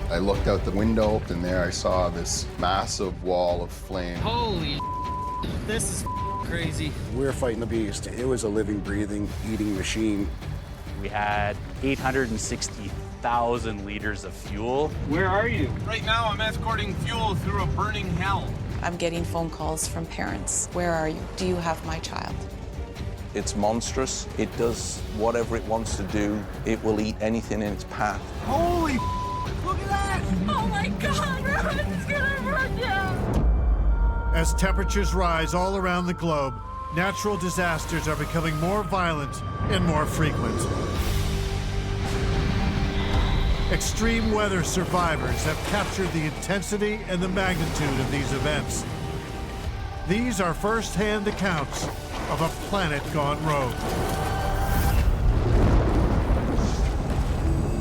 I looked out the window, and there I saw this massive wall of flame. Holy this is crazy. We're fighting the beast. It was a living, breathing, eating machine. We had 860,000 liters of fuel. Where are you? Right now, I'm escorting fuel through a burning hell. I'm getting phone calls from parents. Where are you? Do you have my child? It's monstrous. It does whatever it wants to do. It will eat anything in its path. Holy look at that! Oh my God, it's gonna burn down! As temperatures rise all around the globe, natural disasters are becoming more violent and more frequent. Extreme weather survivors have captured the intensity and the magnitude of these events. These are first-hand accounts of a planet gone rogue.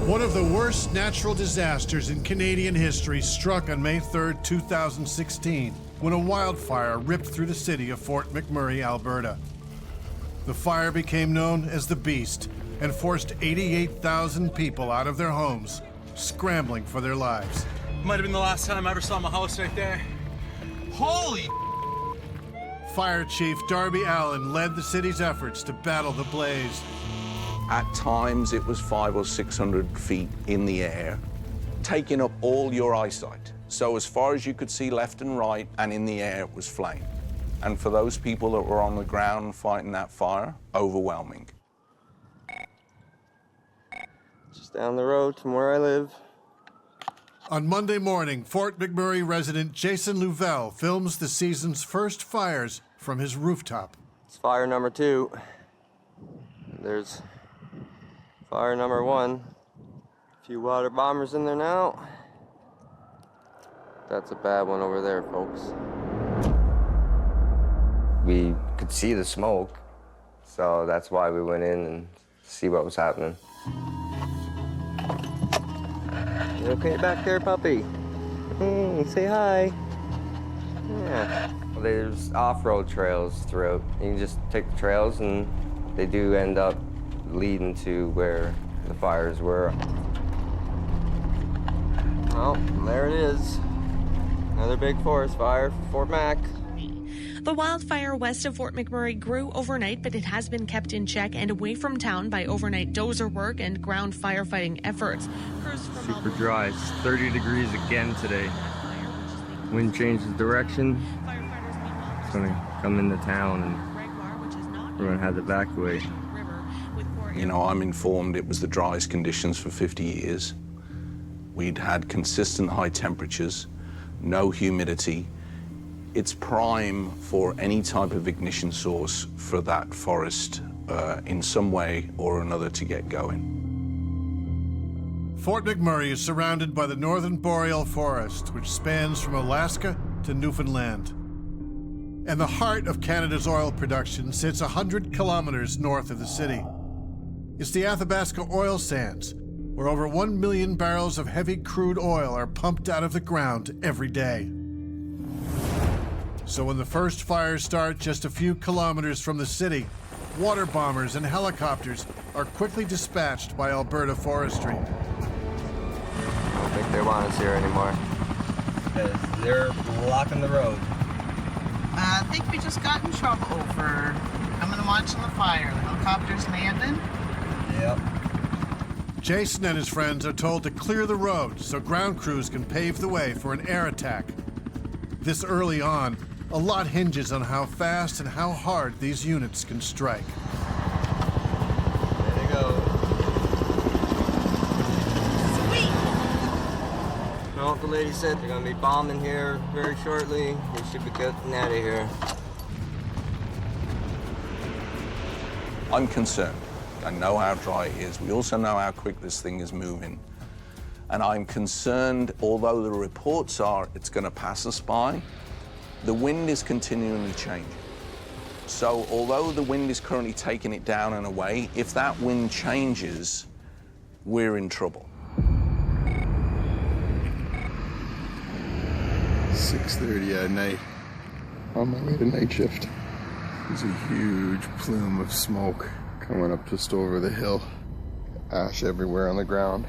One of the worst natural disasters in Canadian history struck on May 3rd, 2016, when a wildfire ripped through the city of Fort McMurray, Alberta. The fire became known as the Beast and forced 88,000 people out of their homes, scrambling for their lives. Might have been the last time I ever saw my house right there. Holy! Fire Chief Darby Allen led the city's efforts to battle the blaze. At times, it was 500 or 600 feet in the air, taking up all your eyesight. So as far as you could see left and right, and in the air, it was flame. And for those people that were on the ground fighting that fire, overwhelming. Just down the road from where I live. On Monday morning, Fort McMurray resident Jason Louvel films the season's first fires from his rooftop. It's fire number 2. There's fire number 1. A few water bombers in there now. That's a bad one over there, folks. We could see the smoke, so that's why we went in and see what was happening. You okay back there, puppy? Hey, say hi. Yeah. There's off-road trails throughout. You can just take the trails, and they do end up leading to where the fires were. Well, there it is. Another big forest fire for Fort Mac. The wildfire west of Fort McMurray grew overnight, but it has been kept in check and away from town by overnight dozer work and ground firefighting efforts. Super dry. It's 30 degrees again today. Wind changes direction. It's going to come into town and we're going to have to evacuate. You know, I'm informed it was the driest conditions for 50 years. We'd had consistent high temperatures, no humidity. It's prime for any type of ignition source for that forest in some way or another to get going. Fort McMurray is surrounded by the northern boreal forest, which spans from Alaska to Newfoundland. And the heart of Canada's oil production sits 100 kilometers north of the city. It's the Athabasca oil sands, where over 1 million barrels of heavy crude oil are pumped out of the ground every day. So when the first fires start just a few kilometers from the city, water bombers and helicopters are quickly dispatched by Alberta Forestry. I don't think they want us here anymore. They're blocking the road. I think we just got in trouble for coming and watching the fire. The helicopters landing. Yep. Jason and his friends are told to clear the road so ground crews can pave the way for an air attack. This early on, a lot hinges on how fast and how hard these units can strike. There they go. Sweet! Well, the lady said they're going to be bombing here very shortly. We should be getting out of here. I'm concerned. I know how dry it is. We also know how quick this thing is moving. And I'm concerned, although the reports are it's going to pass us by, the wind is continually changing. So although the wind is currently taking it down and away, if that wind changes, we're in trouble. 6:30 at night, on my way to night shift. There's a huge plume of smoke coming up just over the hill. Ash everywhere on the ground.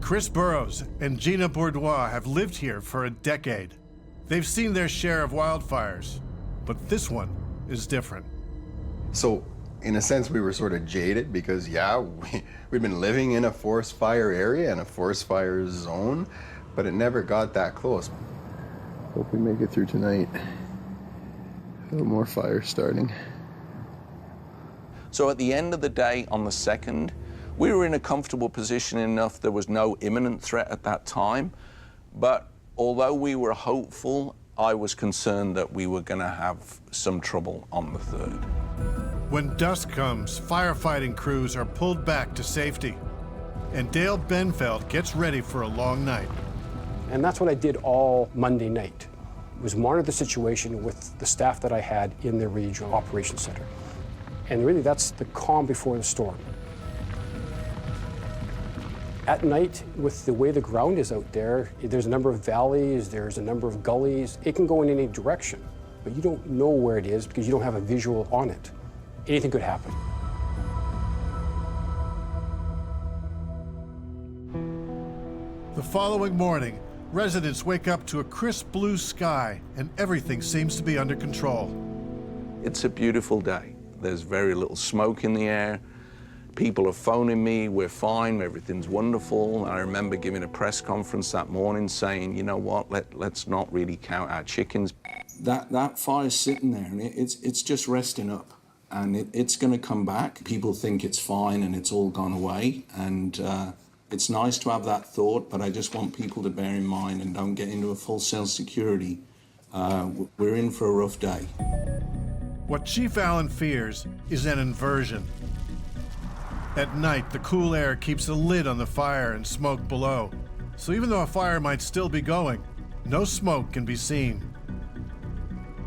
Chris Burrows and Gina Bourdois have lived here for a decade. They've seen their share of wildfires, but this one is different. So, in a sense, we were sort of jaded because, yeah, we'd been living in a forest fire area and a forest fire zone, but it never got that close. Hope we make it through tonight. A little more fire starting. So at the end of the day, on the 2nd, we were in a comfortable position enough. There was no imminent threat at that time. But although we were hopeful, I was concerned that we were going to have some trouble on the 3rd. When dusk comes, firefighting crews are pulled back to safety, and Dale Benfeld gets ready for a long night. And that's what I did all Monday night, was monitor the situation with the staff that I had in the regional operations center. And really, that's the calm before the storm. At night, with the way the ground is out there, there's a number of valleys, there's a number of gullies. It can go in any direction, but you don't know where it is because you don't have a visual on it. Anything could happen. The following morning, residents wake up to a crisp blue sky and everything seems to be under control. It's a beautiful day. There's very little smoke in the air. People are phoning me, we're fine, everything's wonderful. I remember giving a press conference that morning saying, you know what, let's not really count our chickens. That fire's sitting there and it's just resting up. And it's going to come back. People think it's fine and it's all gone away. And it's nice to have that thought, but I just want people to bear in mind and don't get into a full self-security. We're in for a rough day. What Chief Allen fears is an inversion. At night, the cool air keeps a lid on the fire and smoke below. So even though a fire might still be going, no smoke can be seen.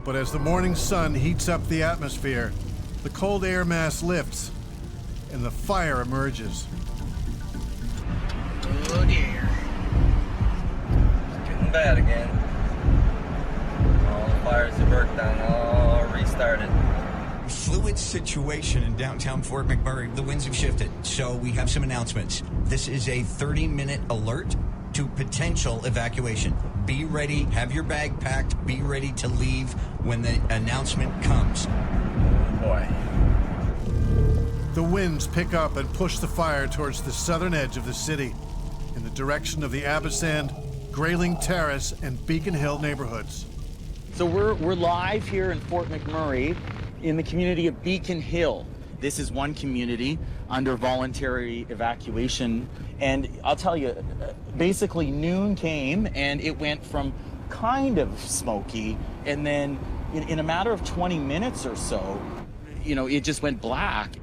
But as the morning sun heats up the atmosphere, the cold air mass lifts and the fire emerges. Oh dear. It's getting bad again. All the fires have worked down, all restarted. Fluid situation in downtown Fort McMurray. The winds have shifted, so we have some announcements. This is a 30-minute alert to potential evacuation. Be ready, have your bag packed, be ready to leave when the announcement comes. Oh boy. The winds pick up and push the fire towards the southern edge of the city, in the direction of the Abasand, Grayling Terrace, and Beacon Hill neighborhoods. So we're live here in Fort McMurray in the community of Beacon Hill. This is one community under voluntary evacuation. And I'll tell you, basically noon came and it went from kind of smoky, and then in a matter of 20 minutes or so, you know, it just went black.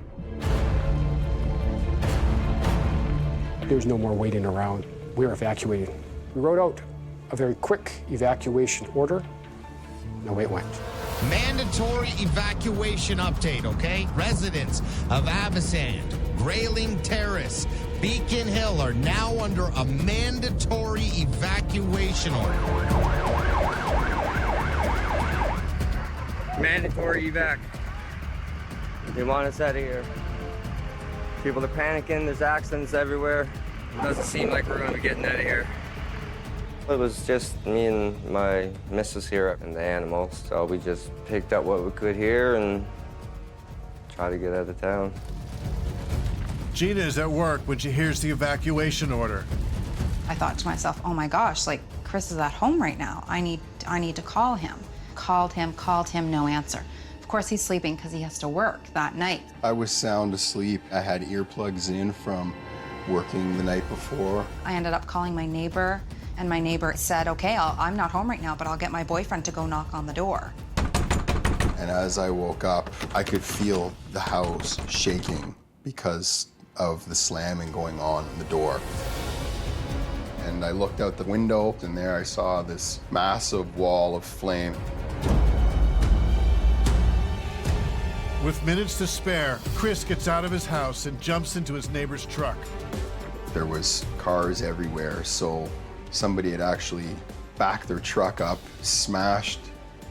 There's no more waiting around. We're evacuating. We wrote out a very quick evacuation order. And away it went. Mandatory evacuation update, okay? Residents of Abasand, Grayling Terrace, Beacon Hill are now under a mandatory evacuation order. Mandatory evac. They want us out of here. People are panicking, there's accidents everywhere. It doesn't seem like we're going to be getting out of here. It was just me and my missus here and the animals, so we just picked up what we could here and tried to get out of town. Gina is at work when she hears the evacuation order. I thought to myself, oh my gosh, like Chris is at home right now. I need to call him. Called him, no answer. Of course he's sleeping because he has to work that night. I was sound asleep. I had earplugs in from working the night before. I ended up calling my neighbor, and my neighbor said, okay, I'm not home right now, but I'll get my boyfriend to go knock on the door. And as I woke up, I could feel the house shaking because of the slamming going on in the door. And I looked out the window, and there I saw this massive wall of flame. With minutes to spare, Chris gets out of his house and jumps into his neighbor's truck. There was cars everywhere, so somebody had actually backed their truck up, smashed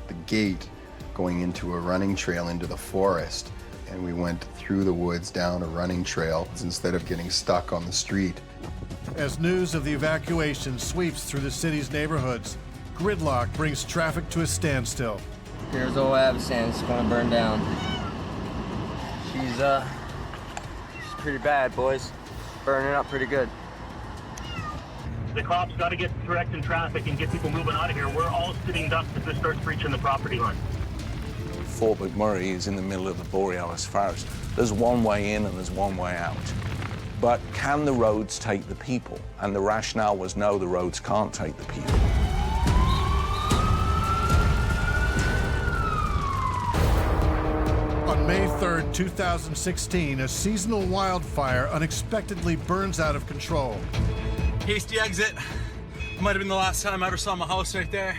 the gate going into a running trail into the forest, and we went through the woods down a running trail instead of getting stuck on the street. As news of the evacuation sweeps through the city's neighborhoods, gridlock brings traffic to a standstill. Here's old Avocen, it's gonna burn down. She's pretty bad, boys. Burning up pretty good. The cops got to get directing traffic and get people moving out of here. We're all sitting ducks if this starts breaching the property line. Fort McMurray is in the middle of the Borealis forest. There's one way in and there's one way out. But can the roads take the people? And the rationale was no, the roads can't take the people. On May 3rd, 2016, a seasonal wildfire unexpectedly burns out of control. Hasty exit. Might have been the last time I ever saw my house right there.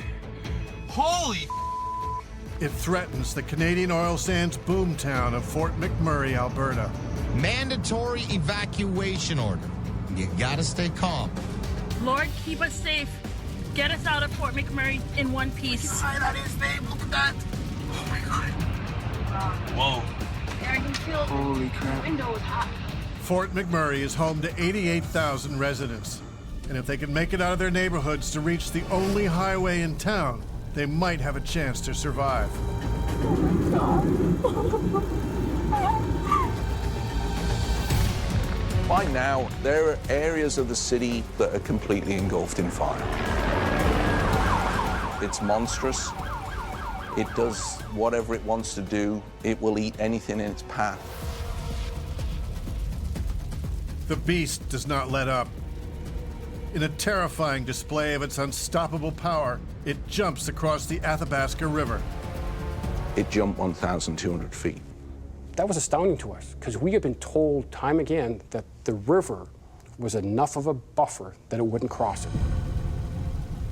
Holy! It threatens the Canadian oil sands boomtown of Fort McMurray, Alberta. Mandatory evacuation order. You gotta stay calm. Lord, keep us safe. Get us out of Fort McMurray in one piece. That is name. Look at that. Oh my God. Whoa. Yeah, I can feel Holy crap. the window is hot. Fort McMurray is home to 88,000 residents. And if they can make it out of their neighborhoods to reach the only highway in town, they might have a chance to survive. By now, there are areas of the city that are completely engulfed in fire. It's monstrous. It does whatever it wants to do. It will eat anything in its path. The beast does not let up. In a terrifying display of its unstoppable power, it jumps across the Athabasca River. It jumped 1,200 feet. That was astounding to us, because we had been told time again that the river was enough of a buffer that it wouldn't cross it.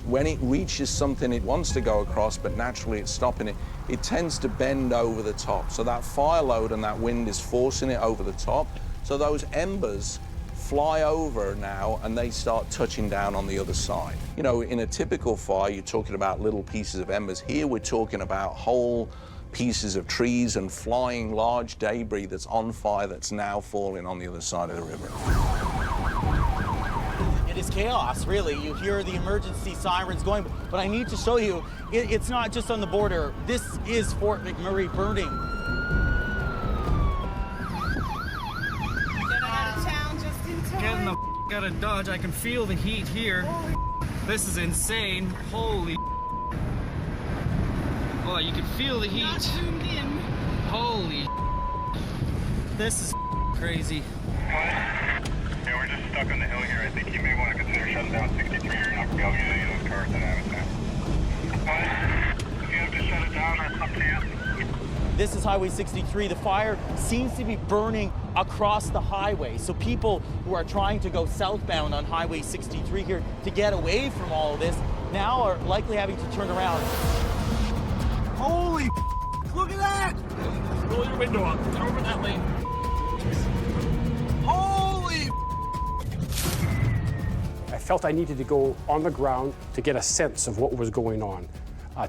When it reaches something it wants to go across, but naturally it's stopping it, it tends to bend over the top. So that fire load and that wind is forcing it over the top. So those embers fly over now and they start touching down on the other side. You know, in a typical fire, you're talking about little pieces of embers. Here we're talking about whole pieces of trees and flying large debris that's on fire that's now falling on the other side of the river. It is chaos, really. You hear the emergency sirens going, but I need to show you, it's not just on the border. This is Fort McMurray burning. Getting the out of Dodge. I can feel the heat here. This is insane. Holy. Oh, you can feel the heat. Holy. This is crazy. Yeah, we're just stuck on the hill here. I think you may want to consider shutting down 63. You're not going to be able to get any of those cars that have it now. If you have to shut it down, it's up to you. This is Highway 63. The fire seems to be burning across the highway. So people who are trying to go southbound on Highway 63 here to get away from all of this now are likely having to turn around. Holy! Look at that! Roll your window up. Get over that lane. Holy! I felt I needed to go on the ground to get a sense of what was going on,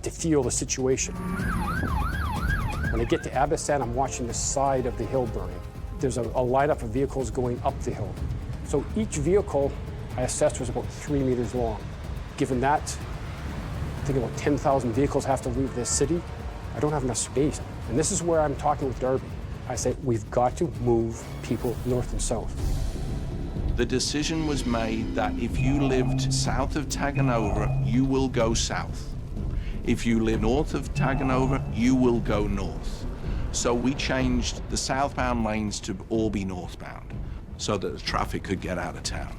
to feel the situation. When I get to Avocen, I'm watching the side of the hill burning. There's a lineup of vehicles going up the hill. So each vehicle I assessed was about 3 meters long. Given that, I think about 10,000 vehicles have to leave this city. I don't have enough space. And this is where I'm talking with Darby. I say, we've got to move people north and south. The decision was made that if you lived south of Taganova, you will go south. If you live north of Taganova, you will go north. So we changed the southbound lanes to all be northbound so that the traffic could get out of town.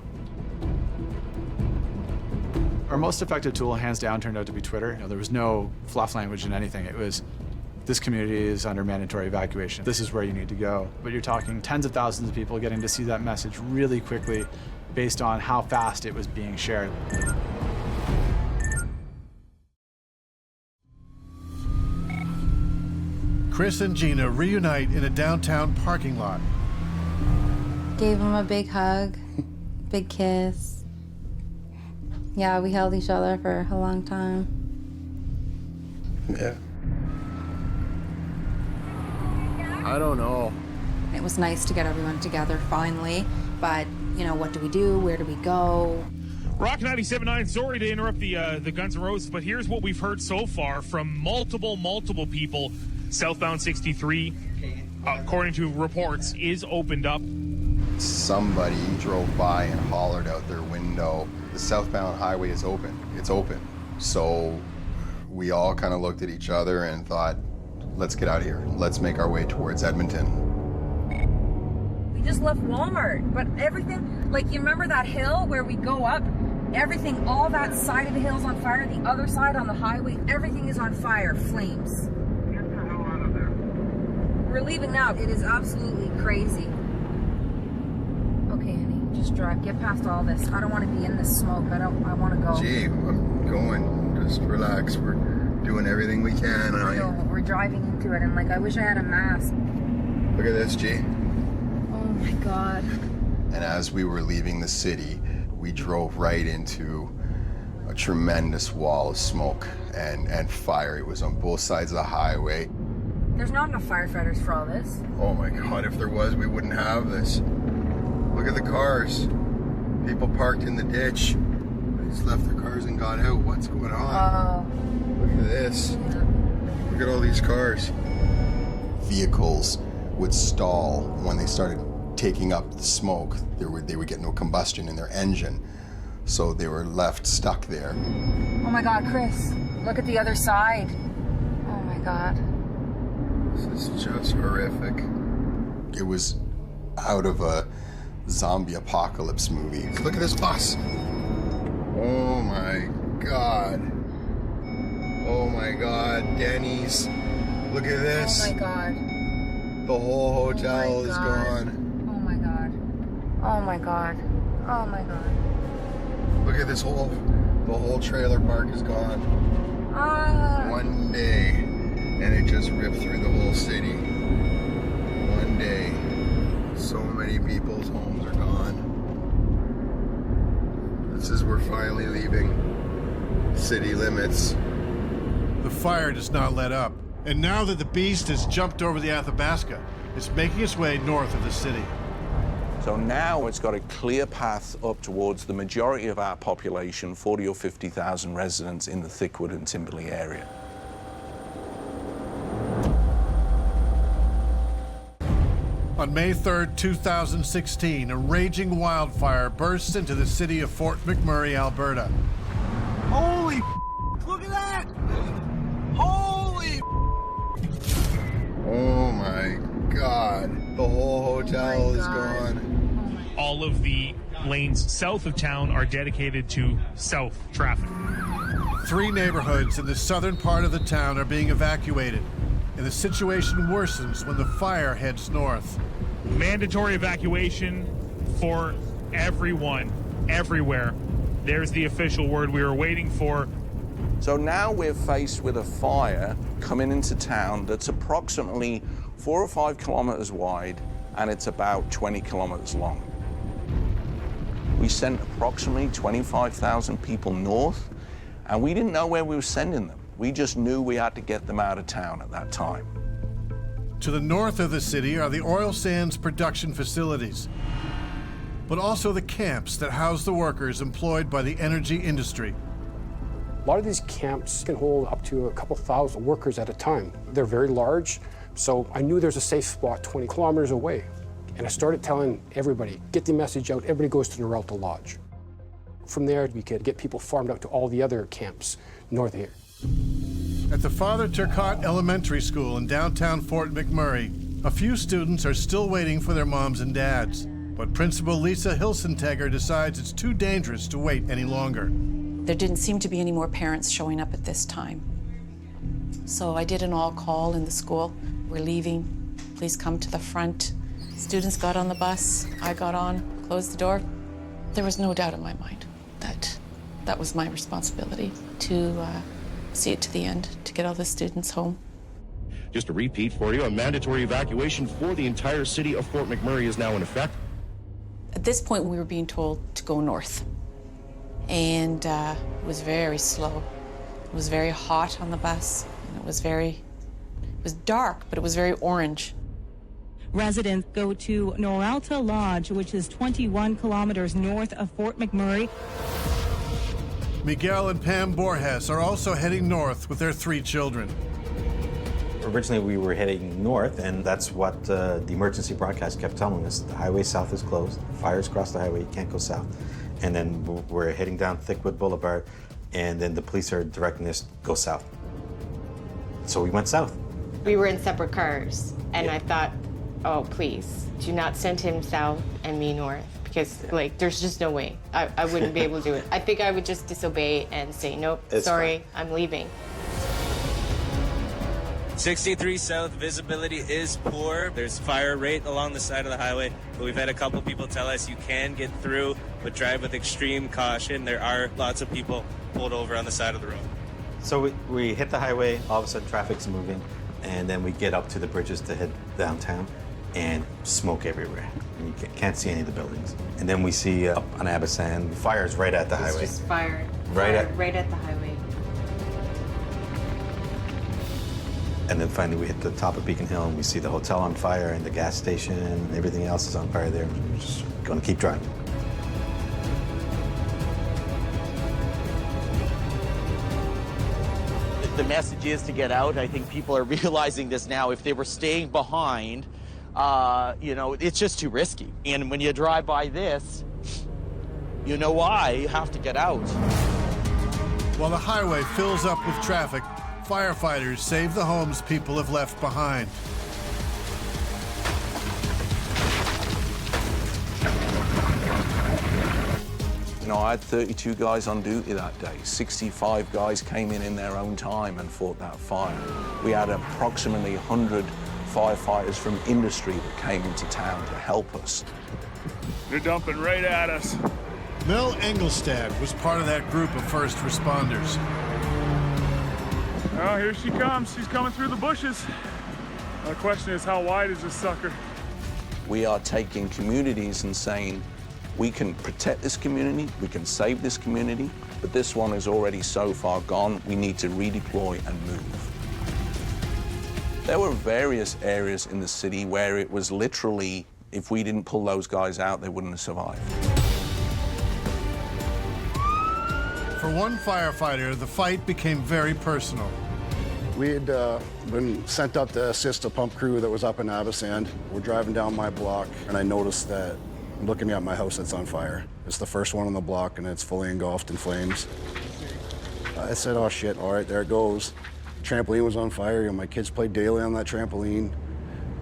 Our most effective tool, hands down, turned out to be Twitter. You know, there was no fluff language in anything. It was, this community is under mandatory evacuation. This is where you need to go. But you're talking tens of thousands of people getting to see that message really quickly based on how fast it was being shared. Chris and Gina reunite in a downtown parking lot. Gave him a big hug, big kiss. Yeah, we held each other for a long time. Yeah. I don't know. It was nice to get everyone together finally but, you know, what do we do? Where do we go? Rock 97.9, sorry to interrupt the Guns N' Roses, but here's what we've heard so far from multiple people. Southbound 63, according to reports, is opened up. Somebody drove by and hollered out their window, the southbound highway is open, it's open. So we all kind of looked at each other and thought, let's get out of here. Let's make our way towards Edmonton. We just left Walmart, but everything, like you remember that hill where we go up? Everything, all that side of the hill's on fire, the other side on the highway, everything is on fire, flames. Get the hell out of there. We're leaving now. It is absolutely crazy. Okay, honey, just drive. Get past all this. I don't want to be in this smoke. I want to go. Gee, I'm going. Just relax. We're doing everything we can. We're driving into it, and like, I wish I had a mask. Look at this, G. Oh my God. And as we were leaving the city, we drove right into a tremendous wall of smoke and fire. It was on both sides of the highway. There's not enough firefighters for all this. Oh my God, if there was, we wouldn't have this. Look at the cars. People parked in the ditch. They just left their cars and got out. What's going on? Look at this. Look at all these cars. Vehicles would stall when they started taking up the smoke. They would get no combustion in their engine. So they were left stuck there. Oh my God, Chris, look at the other side. Oh my God. This is just horrific. It was out of a zombie apocalypse movie. Look at this bus. Oh my God. Oh my God, Denny's. Look at this. Oh my God. The whole hotel is gone. Oh my God. Oh my God. Oh my God. Look at this the whole trailer park is gone. One day, and it just ripped through the whole city. One day. So many people's homes are gone. This is, we're finally leaving city limits. The fire does not let up. And now that the beast has jumped over the Athabasca, it's making its way north of the city. So now it's got a clear path up towards the majority of our population, 40 or 50,000 residents in the Thickwood and Timberley area. On May 3rd, 2016, a raging wildfire bursts into the city of Fort McMurray, Alberta. Holy look at that! Holy Oh my God. The whole hotel is gone. All of the lanes south of town are dedicated to south traffic. 3 neighborhoods in the southern part of the town are being evacuated, and the situation worsens when the fire heads north. Mandatory evacuation for everyone, everywhere. There's the official word we were waiting for. So now we're faced with a fire coming into town that's approximately 4 or 5 kilometers wide, and it's about 20 kilometers long. We sent approximately 25,000 people north, and we didn't know where we were sending them. We just knew we had to get them out of town at that time. To the north of the city are the oil sands production facilities, but also the camps that house the workers employed by the energy industry. A lot of these camps can hold up to a couple thousand workers at a time. They're very large, so I knew there's a safe spot 20 kilometers away. And I started telling everybody, get the message out, everybody goes to Norelta Lodge. From there, we could get people farmed out to all the other camps north of here. At the Father Turcotte Elementary School in downtown Fort McMurray, a few students are still waiting for their moms and dads. But Principal Lisa Hilsentegger decides it's too dangerous to wait any longer. There didn't seem to be any more parents showing up at this time. So I did an all-call in the school. We're leaving. Please come to the front. Students got on the bus. I got on, closed the door. There was no doubt in my mind that that was my responsibility to see it to the end, to get all the students home. Just a repeat for you, a mandatory evacuation for the entire city of Fort McMurray is now in effect. At this point, we were being told to go north. And it was very slow. It was very hot on the bus, and it was dark, but it was very orange. Residents go to Noralta Lodge, which is 21 kilometers north of Fort McMurray. Miguel and Pam Borges are also heading north with their 3 children. Originally, we were heading north, and that's what the emergency broadcast kept telling us. The highway south is closed. Fires across the highway, you can't go south. And then we're heading down Thickwood Boulevard, and then the police are directing us to go south. So we went south. We were in separate cars, and I thought, oh, please, do not send him south and me north, because, like, there's just no way. I wouldn't be able to do it. I think I would just disobey and say, nope, sorry, I'm leaving. 63 south, visibility is poor. There's fire right along the side of the highway, but we've had a couple people tell us you can get through, but drive with extreme caution. There are lots of people pulled over on the side of the road. So we hit the highway, all of a sudden traffic's moving, and then we get up to the bridges to head downtown, and smoke everywhere. You can't see any of the buildings. And then we see up on Abasand, fires right at the highway. It's just fire. Right at the highway. And then finally we hit the top of Beacon Hill and we see the hotel on fire and the gas station and everything else is on fire there. We're just going to keep driving. The message is to get out. I think people are realizing this now. If they were staying behind, you know, it's just too risky. And when you drive by this, you know why. You have to get out. While the highway fills up with traffic, firefighters save the homes people have left behind. You know, I had 32 guys on duty that day. 65 guys came in their own time and fought that fire. We had approximately 100 firefighters from industry that came into town to help us. They're dumping right at us. Mel Engelstad was part of that group of first responders. Oh, here she comes. She's coming through the bushes. The question is, how wide is this sucker? We are taking communities and saying, we can protect this community, we can save this community, but this one is already so far gone, we need to redeploy and move. There were various areas in the city where it was literally, if we didn't pull those guys out, they wouldn't have survived. For one firefighter, the fight became very personal. We had been sent up to assist a pump crew that was up in Abasand. We're driving down my block, and I noticed that looking at my house that's on fire. It's the first one on the block, and it's fully engulfed in flames. I said, oh shit, all right, there it goes. Trampoline was on fire. You know, my kids played daily on that trampoline.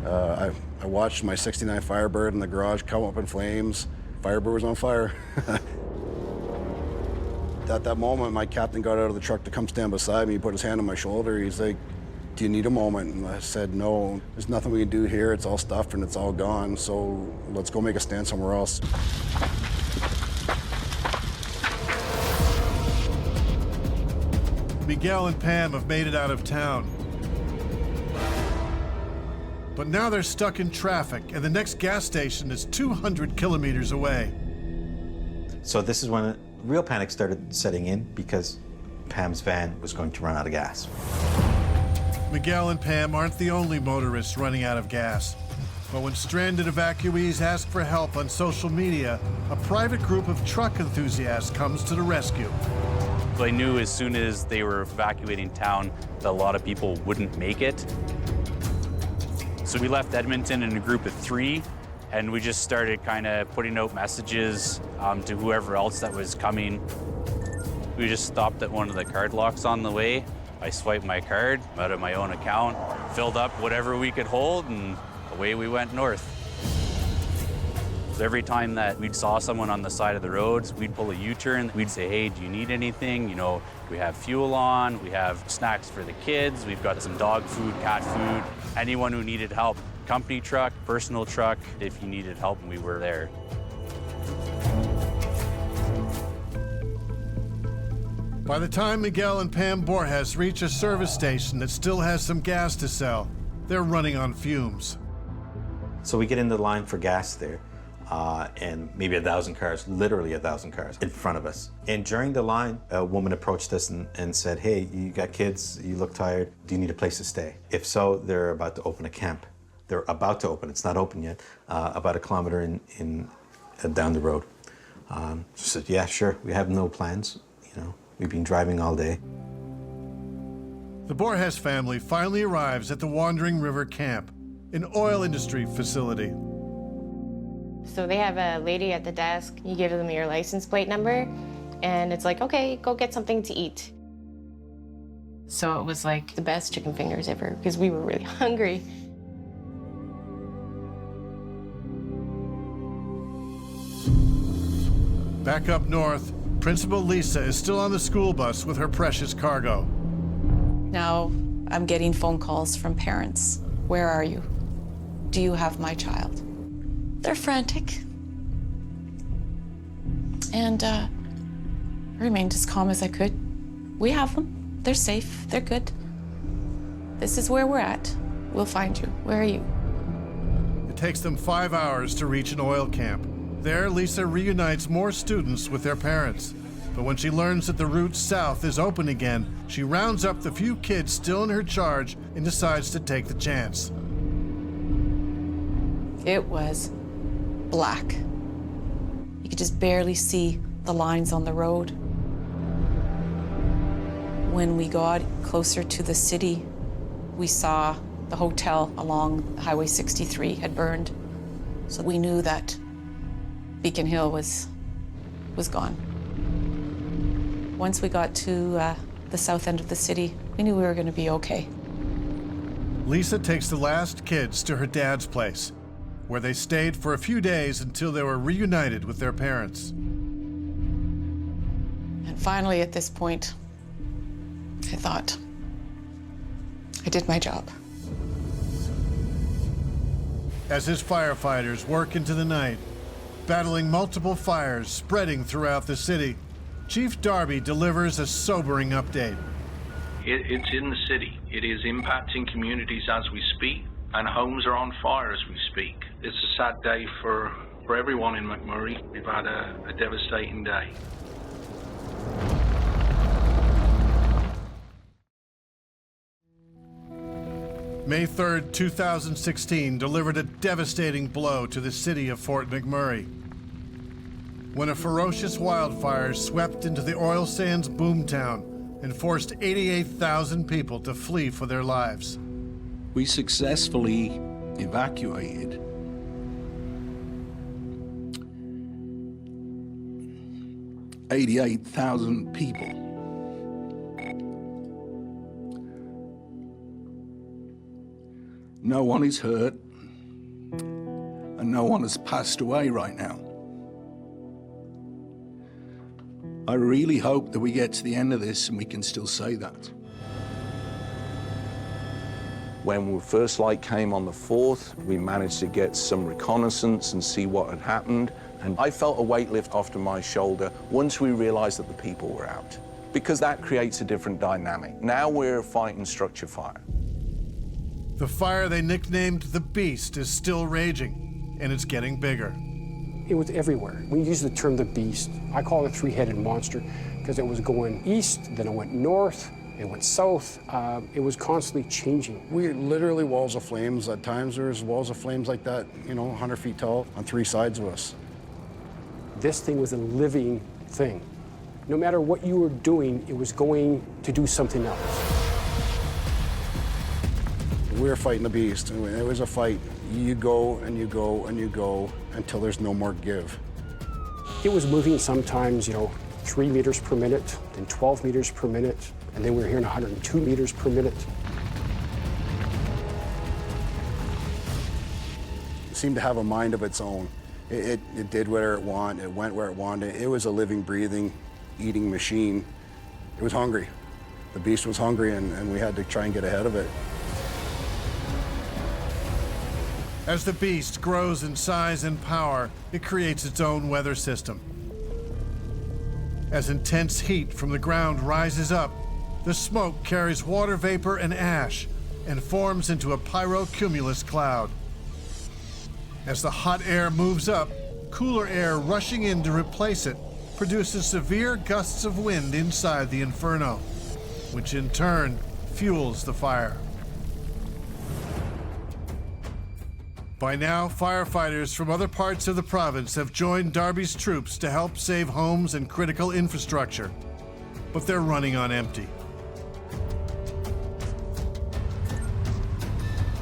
I watched my 69 Firebird in the garage come up in flames. Firebird was on fire. At that moment, my captain got out of the truck to come stand beside me. He put his hand on my shoulder. He's like, do you need a moment? And I said, no, there's nothing we can do here. It's all stuffed and it's all gone. So let's go make a stand somewhere else. Miguel and Pam have made it out of town. But now they're stuck in traffic, and the next gas station is 200 kilometers away. So this is when real panic started setting in because Pam's van was going to run out of gas. Miguel and Pam aren't the only motorists running out of gas. But when stranded evacuees ask for help on social media, a private group of truck enthusiasts comes to the rescue. I knew as soon as they were evacuating town that a lot of people wouldn't make it. So we left Edmonton in a group of 3, and we just started kind of putting out messages to whoever else that was coming. We just stopped at one of the card locks on the way. I swiped my card out of my own account, filled up whatever we could hold, and away we went north. So every time that we saw someone on the side of the roads, we'd pull a U-turn. We'd say, hey, do you need anything? You know, we have fuel on, we have snacks for the kids, we've got some dog food, cat food. Anyone who needed help, company truck, personal truck, if you needed help, we were there. By the time Miguel and Pam Borges reach a service station that still has some gas to sell, they're running on fumes. So we get into the line for gas there, and maybe 1,000 cars, literally 1,000 cars in front of us. And during the line, a woman approached us and said, hey, you got kids, you look tired, do you need a place to stay? If so, they're about to open a camp. They're about to open. It's not open yet. About a kilometer down the road. She said, yeah, sure. We have no plans. You know, we've been driving all day. The Borges family finally arrives at the Wandering River Camp, an oil industry facility. So they have a lady at the desk. You give them your license plate number, and it's like, okay, go get something to eat. So it was like the best chicken fingers ever, because we were really hungry. Back up north, Principal Lisa is still on the school bus with her precious cargo. Now I'm getting phone calls from parents. Where are you? Do you have my child? They're frantic. And I remained as calm as I could. We have them. They're safe. They're good. This is where we're at. We'll find you. Where are you? It takes them 5 hours to reach an oil camp. There, Lisa reunites more students with their parents. But when she learns that the route south is open again, she rounds up the few kids still in her charge and decides to take the chance. It was black. You could just barely see the lines on the road. When we got closer to the city, we saw the hotel along Highway 63 had burned. So we knew that Beacon Hill was gone. Once we got to the south end of the city, we knew we were going to be okay. Lisa takes the last kids to her dad's place, where they stayed for a few days until they were reunited with their parents. And finally, at this point, I thought, I did my job. As his firefighters work into the night, battling multiple fires spreading throughout the city, Chief Darby delivers a sobering update. It's in the city. It is impacting communities as we speak, and homes are on fire as we speak. It's a sad day for everyone in McMurray. We've had a devastating day. May 3rd, 2016 delivered a devastating blow to the city of Fort McMurray, when a ferocious wildfire swept into the oil sands boomtown and forced 88,000 people to flee for their lives. We successfully evacuated 88,000 people. No one is hurt, and no one has passed away right now. I really hope that we get to the end of this and we can still say that. When first light came on the 4th, we managed to get some reconnaissance and see what had happened. And I felt a weight lift off to my shoulder once we realized that the people were out, because that creates a different dynamic. Now we're fighting structure fire. The fire they nicknamed the Beast is still raging, and it's getting bigger. It was everywhere. We use the term the Beast. I call it a three-headed monster because it was going east, then it went north, it went south. It was constantly changing. We literally walls of flames. At times there was walls of flames like that, 100 feet tall on 3 sides of us. This thing was a living thing. No matter what you were doing, it was going to do something else. We were fighting the beast, and it was a fight. You go and you go and you go until there's no more give. It was moving sometimes, 3 meters per minute, then 12 meters per minute, and then we were hearing 102 meters per minute. It seemed to have a mind of its own. It did whatever it wanted, it went where it wanted. It was a living, breathing, eating machine. It was hungry. The beast was hungry, and we had to try and get ahead of it. As the beast grows in size and power, it creates its own weather system. As intense heat from the ground rises up, the smoke carries water vapor and ash and forms into a pyrocumulus cloud. As the hot air moves up, cooler air rushing in to replace it produces severe gusts of wind inside the inferno, which in turn fuels the fire. By now, firefighters from other parts of the province have joined Darby's troops to help save homes and critical infrastructure. But they're running on empty.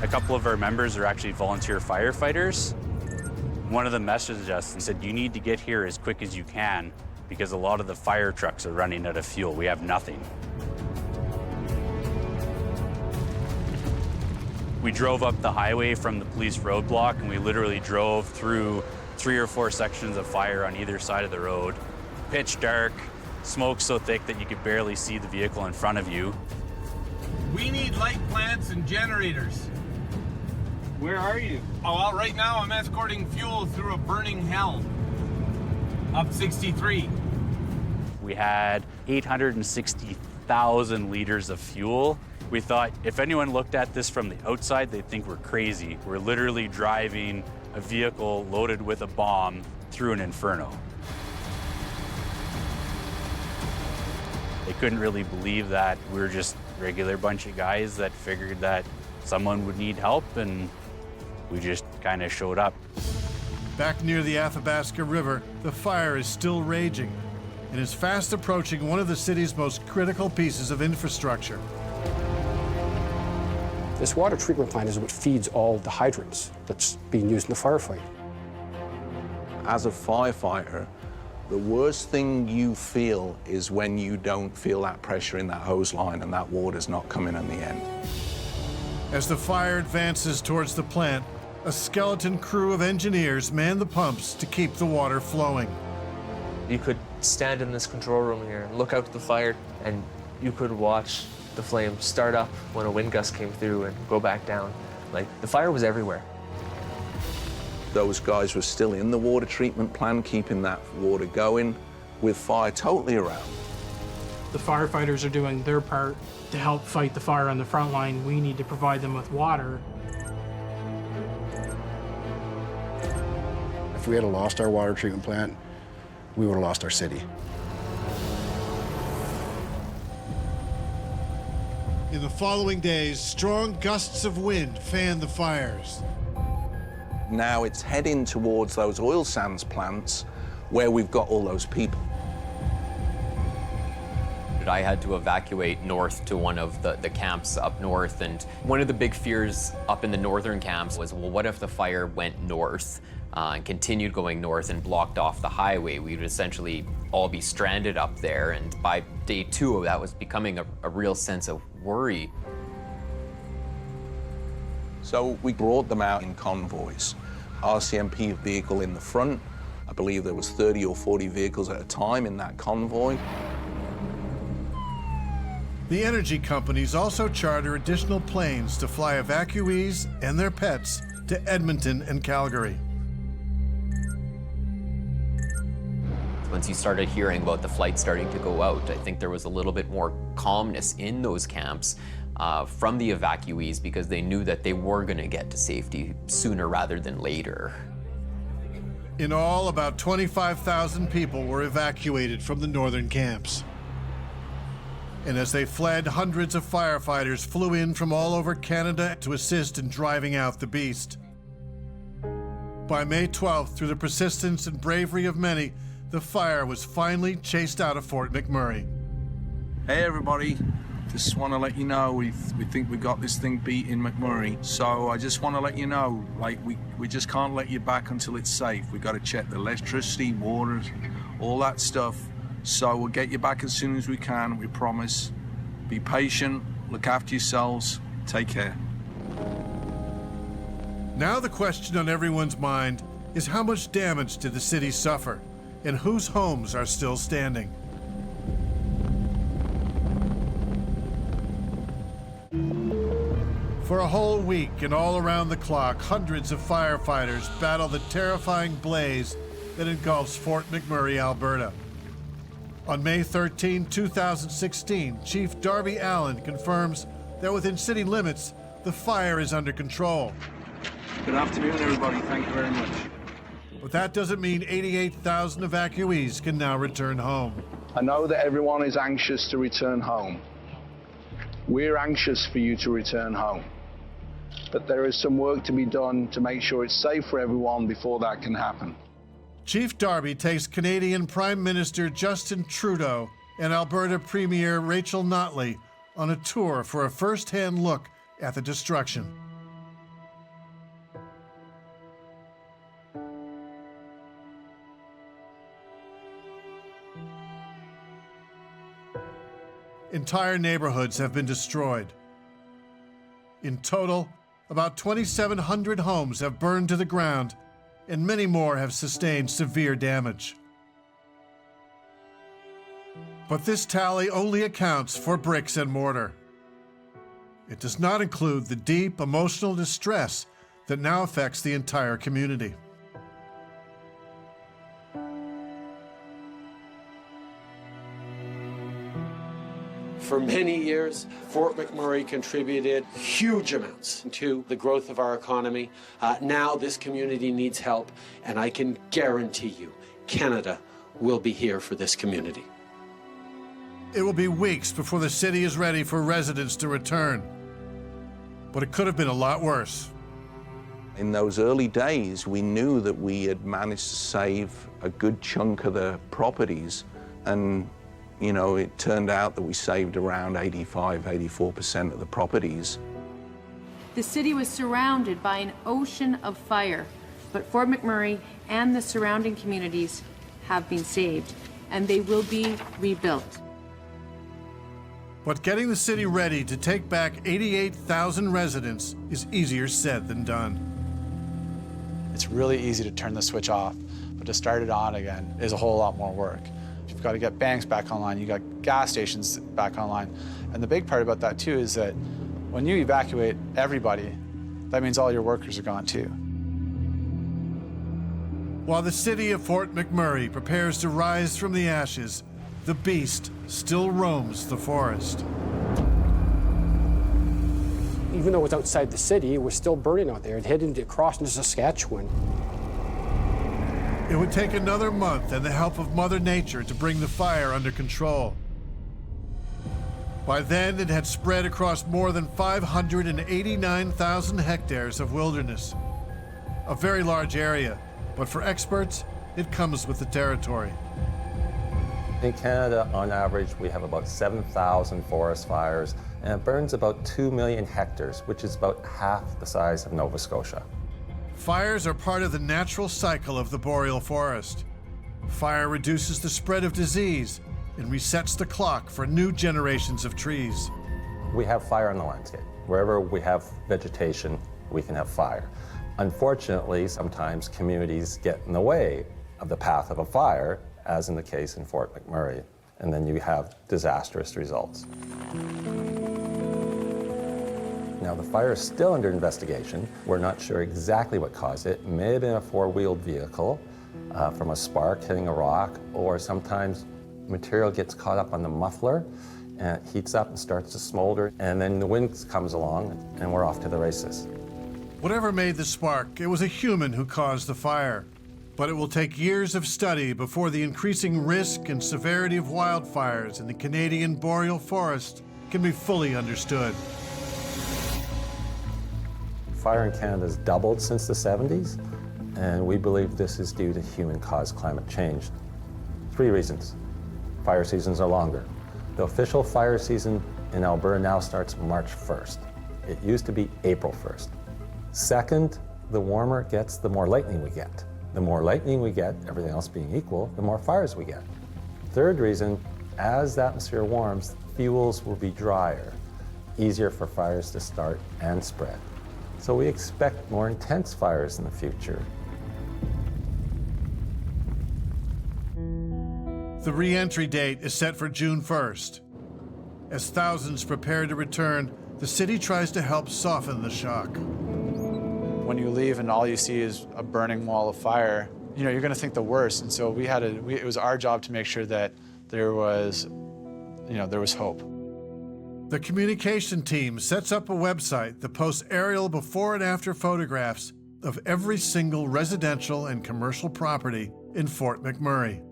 A couple of our members are actually volunteer firefighters. One of them messaged us and said, you need to get here as quick as you can because a lot of the fire trucks are running out of fuel. We have nothing. We drove up the highway from the police roadblock and we literally drove through 3 or 4 sections of fire on either side of the road. Pitch dark, smoke so thick that you could barely see the vehicle in front of you. We need light plants and generators. Where are you? Oh, well, right now I'm escorting fuel through a burning hell up 63. We had 860,000 liters of fuel. We thought if anyone looked at this from the outside, they'd think we're crazy. We're literally driving a vehicle loaded with a bomb through an inferno. They couldn't really believe that we were just a regular bunch of guys that figured that someone would need help, and we just kind of showed up. Back near the Athabasca River, the fire is still raging and is fast approaching one of the city's most critical pieces of infrastructure. This water treatment plant is what feeds all the hydrants that's being used in the firefight. As a firefighter, the worst thing you feel is when you don't feel that pressure in that hose line and that water's not coming in the end. As the fire advances towards the plant, a skeleton crew of engineers man the pumps to keep the water flowing. You could stand in this control room here and look out at the fire, and you could watch the flame start up when a wind gust came through and go back down. Like, the fire was everywhere. Those guys were still in the water treatment plant, keeping that water going with fire totally around. The firefighters are doing their part to help fight the fire on the front line. We need to provide them with water. If we had lost our water treatment plant, we would have lost our city. In the following days, strong gusts of wind fanned the fires. Now it's heading towards those oil sands plants where we've got all those people. I had to evacuate north to one of the camps up north, and one of the big fears up in the northern camps was, well, what if the fire went north and continued going north and blocked off the highway? We would essentially all be stranded up there, and by day 2, that was becoming a real sense of worry. So we brought them out in convoys. RCMP vehicle in the front. I believe there was 30 or 40 vehicles at a time in that convoy. The energy companies also charter additional planes to fly evacuees and their pets to Edmonton and Calgary. Once you started hearing about the flight starting to go out, I think there was a little bit more calmness in those camps from the evacuees, because they knew that they were going to get to safety sooner rather than later. In all, about 25,000 people were evacuated from the northern camps. And as they fled, hundreds of firefighters flew in from all over Canada to assist in driving out the beast. By May 12th, through the persistence and bravery of many, the fire was finally chased out of Fort McMurray. Hey everybody, just want to let you know we think we got this thing beat in McMurray. So I just want to let you know, like, we just can't let you back until it's safe. We got to check the electricity, water, all that stuff. So we'll get you back as soon as we can, we promise. Be patient, look after yourselves, take care. Now the question on everyone's mind is, how much damage did the city suffer, and whose homes are still standing? For a whole week and all around the clock, hundreds of firefighters battle the terrifying blaze that engulfs Fort McMurray, Alberta. On May 13, 2016, Chief Darby Allen confirms that within city limits, the fire is under control. Good afternoon, everybody. Thank you very much. But that doesn't mean 88,000 evacuees can now return home. I know that everyone is anxious to return home. We're anxious for you to return home. but there is some work to be done to make sure it's safe for everyone before that can happen. Chief Darby takes Canadian Prime Minister Justin Trudeau and Alberta Premier Rachel Notley on a tour for a first-hand look at the destruction. Entire neighborhoods have been destroyed. In total, about 2,700 homes have burned to the ground, and many more have sustained severe damage. But this tally only accounts for bricks and mortar. It does not include the deep emotional distress that now affects the entire community. For many years, Fort McMurray contributed huge amounts to the growth of our economy. Now this community needs help, and I can guarantee you, Canada will be here for this community. It will be weeks before the city is ready for residents to return. But it could have been a lot worse. In those early days, we knew that we had managed to save a good chunk of the properties, and you know, it turned out that we saved around 84% of the properties. The city was surrounded by an ocean of fire, but Fort McMurray and the surrounding communities have been saved, and they will be rebuilt. But getting the city ready to take back 88,000 residents is easier said than done. It's really easy to turn the switch off, but to start it on again is a whole lot more work. You've got to get banks back online, you got gas stations back online. And the big part about that too is that when you evacuate everybody, that means all your workers are gone too. While the city of Fort McMurray prepares to rise from the ashes, the beast still roams the forest. Even though it was outside the city, it was still burning out there. It headed across into Saskatchewan. It would take another month and the help of Mother Nature to bring the fire under control. By then, it had spread across more than 589,000 hectares of wilderness. A very large area, but for experts, it comes with the territory. In Canada, on average, we have about 7,000 forest fires, and it burns about 2 million hectares, which is about half the size of Nova Scotia. Fires are part of the natural cycle of the boreal forest. Fire reduces the spread of disease and resets the clock for new generations of trees. We have fire on the landscape. Wherever we have vegetation, we can have fire. Unfortunately, sometimes communities get in the way of the path of a fire, as in the case in Fort McMurray, and then you have disastrous results. Now, the fire is still under investigation. We're not sure exactly what caused it. It may have been a four-wheeled vehicle from a spark hitting a rock, or sometimes material gets caught up on the muffler and it heats up and starts to smolder, and then the wind comes along and we're off to the races. Whatever made the spark, it was a human who caused the fire. But it will take years of study before the increasing risk and severity of wildfires in the Canadian boreal forest can be fully understood. Fire in Canada has doubled since the 70s, and we believe this is due to human-caused climate change. 3 reasons. Fire seasons are longer. The official fire season in Alberta now starts March 1st. It used to be April 1st. Second, the warmer it gets, the more lightning we get. The more lightning we get, everything else being equal, the more fires we get. Third reason, as the atmosphere warms, fuels will be drier, easier for fires to start and spread. So we expect more intense fires in the future. The re-entry date is set for June 1st. As thousands prepare to return, the city tries to help soften the shock. When you leave and all you see is a burning wall of fire, you know, you're going to think the worst. And so it was our job to make sure that there was hope. The communication team sets up a website that posts aerial before and after photographs of every single residential and commercial property in Fort McMurray.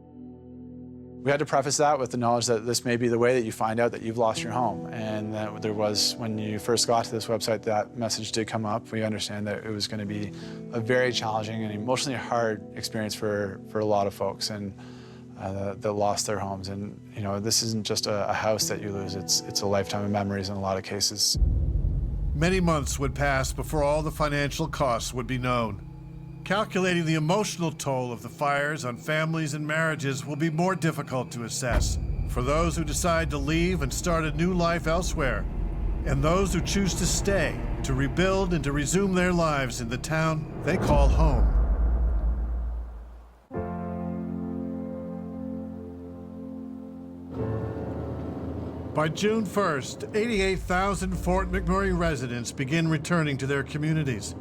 We had to preface that with the knowledge that this may be the way that you find out that you've lost your home. And that there was, when you first got to this website, that message did come up. We understand that it was going to be a very challenging and emotionally hard experience for a lot of folks and that lost their homes. And you know, this isn't just a house that you lose, it's a lifetime of memories in a lot of cases. Many months would pass before all the financial costs would be known. Calculating the emotional toll of the fires on families and marriages will be more difficult to assess for those who decide to leave and start a new life elsewhere, and those who choose to stay, to rebuild and to resume their lives in the town they call home. By June 1st, 88,000 Fort McMurray residents begin returning to their communities,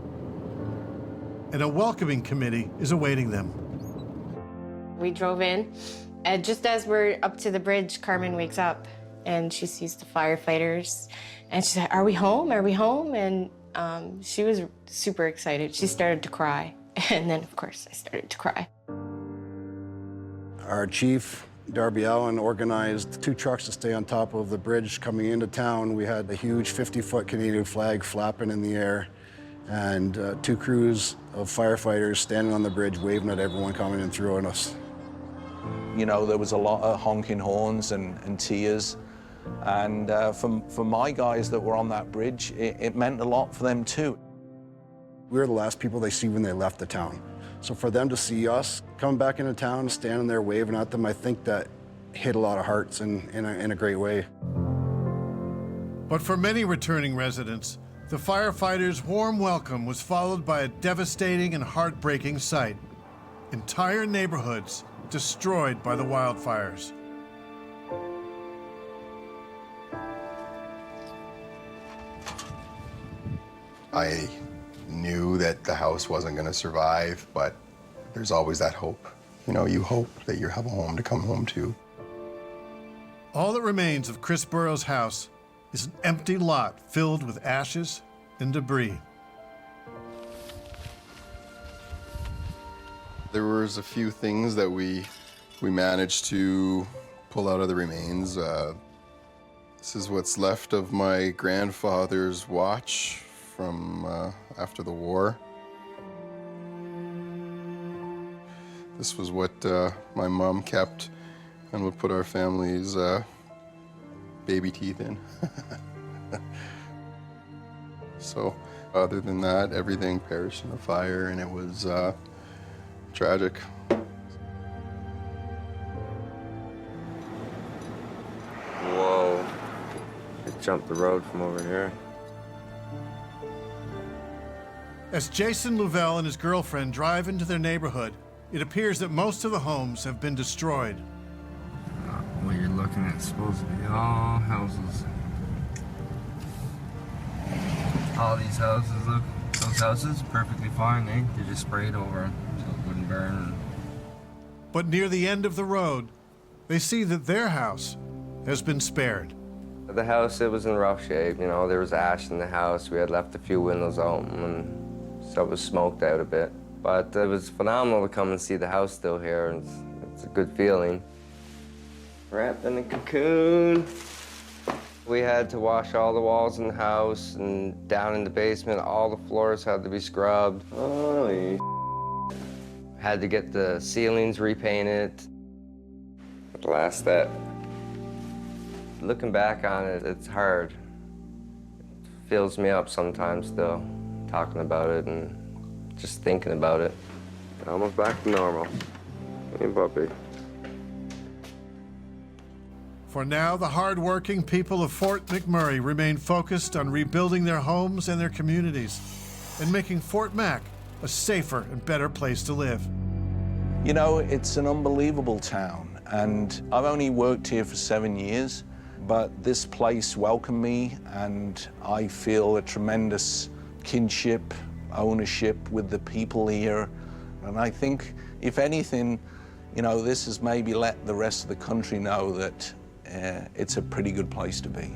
and a welcoming committee is awaiting them. We drove in, and just as we're up to the bridge, Carmen wakes up, and she sees the firefighters, and she said, "Are we home? Are we home?" And she was super excited. She started to cry, and then, of course, I started to cry. Our chief, Darby Allen, organized 2 trucks to stay on top of the bridge coming into town. We had a huge 50-foot Canadian flag flapping in the air, and 2 crews of firefighters standing on the bridge waving at everyone coming in through on us. You know, there was a lot of honking horns and tears, and for my guys that were on that bridge, it meant a lot for them too. We were the last people they see when they left the town. So for them to see us coming back into town, standing there waving at them, I think that hit a lot of hearts in a great way. But for many returning residents, the firefighters' warm welcome was followed by a devastating and heartbreaking sight. Entire neighborhoods destroyed by the wildfires. I knew that the house wasn't going to survive, but there's always that hope. You know, you hope that you have a home to come home to. All that remains of Chris Burrow's house is an empty lot filled with ashes and debris. There was a few things that we managed to pull out of the remains. This is what's left of my grandfather's watch from after the war. This was what my mom kept and would put our family's baby teeth in. So other than that, everything perished in the fire, and it was tragic. Whoa, it jumped the road from over here. As Jason Louvel and his girlfriend drive into their neighborhood, it appears that most of the homes have been destroyed. What you're looking at is supposed to be all houses. All these houses, look, those houses, perfectly fine, they just sprayed over them so it wouldn't burn. But near the end of the road, they see that their house has been spared. The house, it was in rough shape, you know, there was ash in the house. We had left a few windows open, and so it was smoked out a bit. But it was phenomenal to come and see the house still here, and it's a good feeling. Wrapped in a cocoon. We had to wash all the walls in the house, and down in the basement, all the floors had to be scrubbed. Holy Had to get the ceilings repainted. At last, that. Looking back on it, it's hard. It fills me up sometimes still, talking about it and just thinking about it. Almost back to normal. Hey, puppy. For now, the hard-working people of Fort McMurray remain focused on rebuilding their homes and their communities and making Fort Mac a safer and better place to live. You know, it's an unbelievable town, and I've only worked here for 7 years, but this place welcomed me, and I feel a tremendous kinship, ownership with the people here. And I think, if anything, you know, this has maybe let the rest of the country know that it's a pretty good place to be.